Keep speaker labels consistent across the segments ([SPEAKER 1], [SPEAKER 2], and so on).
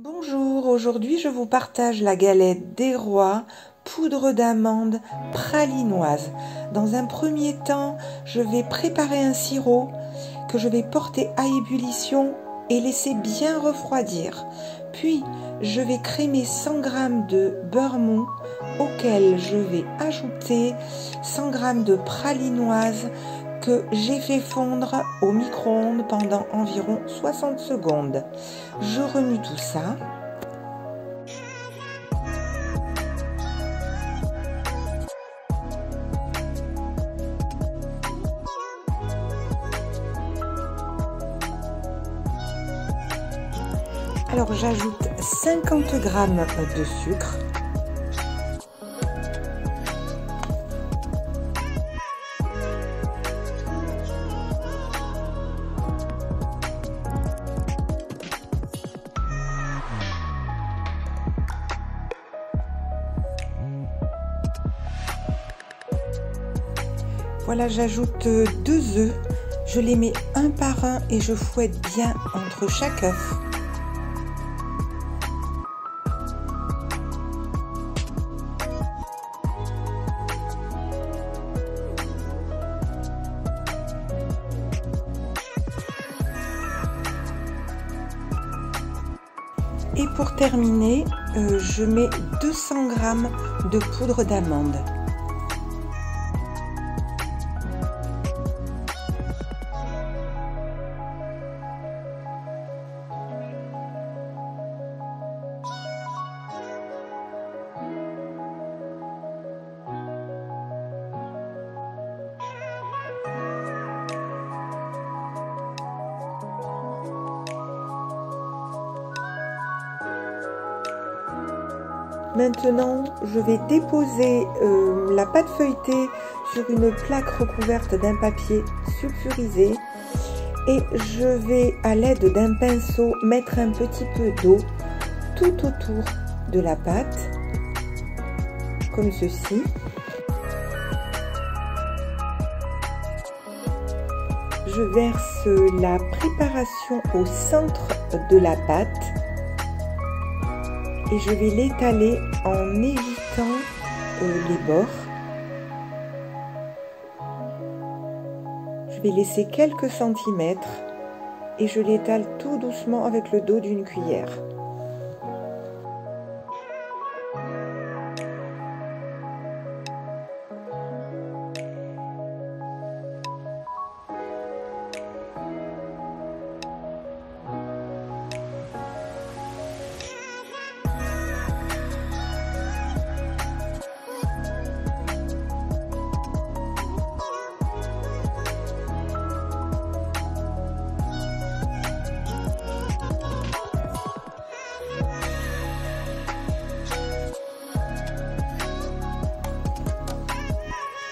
[SPEAKER 1] Bonjour, aujourd'hui je vous partage la galette des rois, poudre d'amande pralinoise. Dans un premier temps, je vais préparer un sirop que je vais porter à ébullition et laisser bien refroidir. Puis, je vais crémer 100 g de beurre mou auquel je vais ajouter 100 g de pralinoise que j'ai fait fondre au micro-ondes pendant environ 60 secondes. Je remue tout ça. Alors j'ajoute 50 g de sucre. Voilà, j'ajoute 2 œufs. Je les mets un par un et je fouette bien entre chaque œuf. Et pour terminer, je mets 200 g de poudre d'amande. Maintenant, je vais déposer la pâte feuilletée sur une plaque recouverte d'un papier sulfurisé et je vais, à l'aide d'un pinceau, mettre un petit peu d'eau tout autour de la pâte, comme ceci. Je verse la préparation au centre de la pâte. Et je vais l'étaler en évitant les bords. Je vais laisser quelques centimètres et je l'étale tout doucement avec le dos d'une cuillère.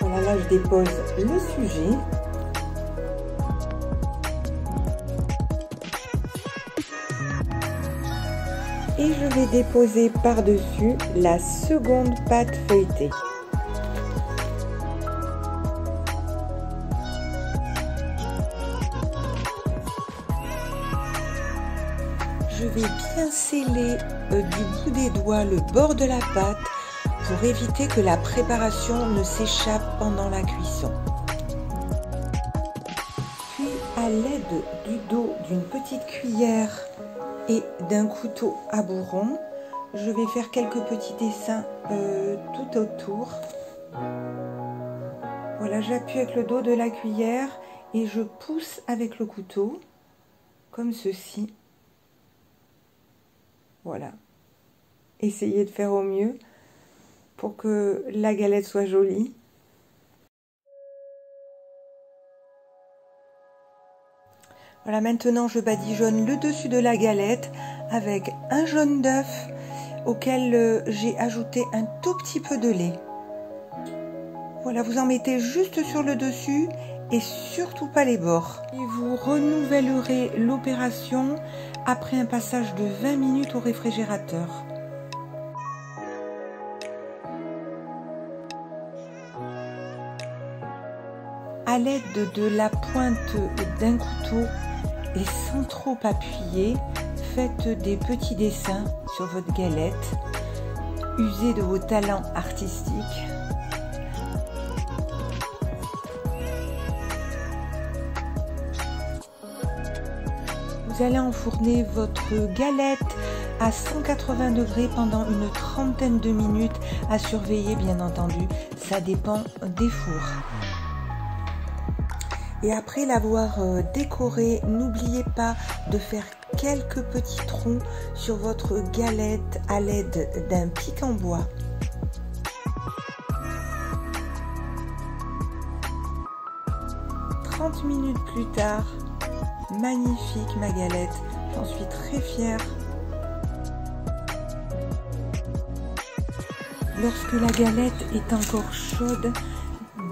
[SPEAKER 1] Voilà, là je dépose le sujet. Et je vais déposer par-dessus la seconde pâte feuilletée. Je vais bien sceller du bout des doigts le bord de la pâte pour éviter que la préparation ne s'échappe pendant la cuisson. Puis, à l'aide du dos d'une petite cuillère et d'un couteau à bourron, je vais faire quelques petits dessins tout autour. Voilà, j'appuie avec le dos de la cuillère et je pousse avec le couteau, comme ceci. Voilà. Essayez de faire au mieux pour que la galette soit jolie. Voilà, maintenant je badigeonne le dessus de la galette avec un jaune d'œuf auquel j'ai ajouté un tout petit peu de lait. Voilà, vous en mettez juste sur le dessus et surtout pas les bords. Et vous renouvellerez l'opération après un passage de 20 minutes au réfrigérateur. À l'aide de la pointe d'un couteau et sans trop appuyer, faites des petits dessins sur votre galette. Usez de vos talents artistiques. Vous allez enfourner votre galette à 180 degrés pendant une trentaine de minutes, à surveiller bien entendu, ça dépend des fours. Et après l'avoir décorée, n'oubliez pas de faire quelques petits trous sur votre galette à l'aide d'un pic en bois. « 30 minutes plus tard, magnifique ma galette, j'en suis très fière. Lorsque la galette est encore chaude,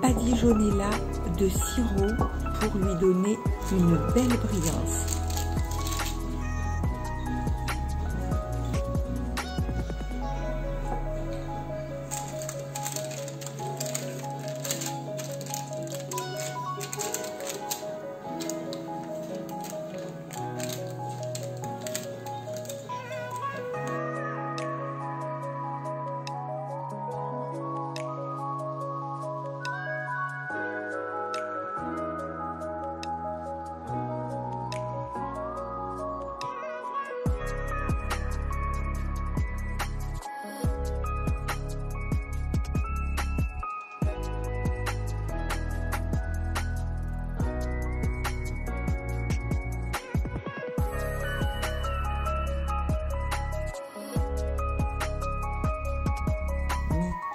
[SPEAKER 1] badigeonnez-la de sirop pour lui donner une belle brillance.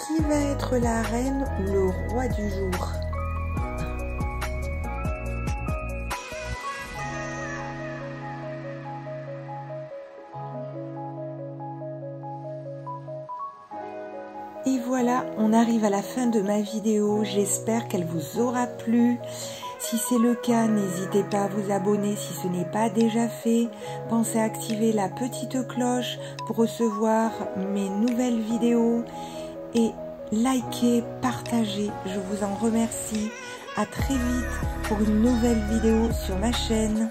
[SPEAKER 1] Qui va être la reine ou le roi du jour? Et voilà, on arrive à la fin de ma vidéo. J'espère qu'elle vous aura plu. Si c'est le cas, n'hésitez pas à vous abonner si ce n'est pas déjà fait. Pensez à activer la petite cloche pour recevoir mes nouvelles vidéos. Et likez, partagez, je vous en remercie. À très vite pour une nouvelle vidéo sur ma chaîne.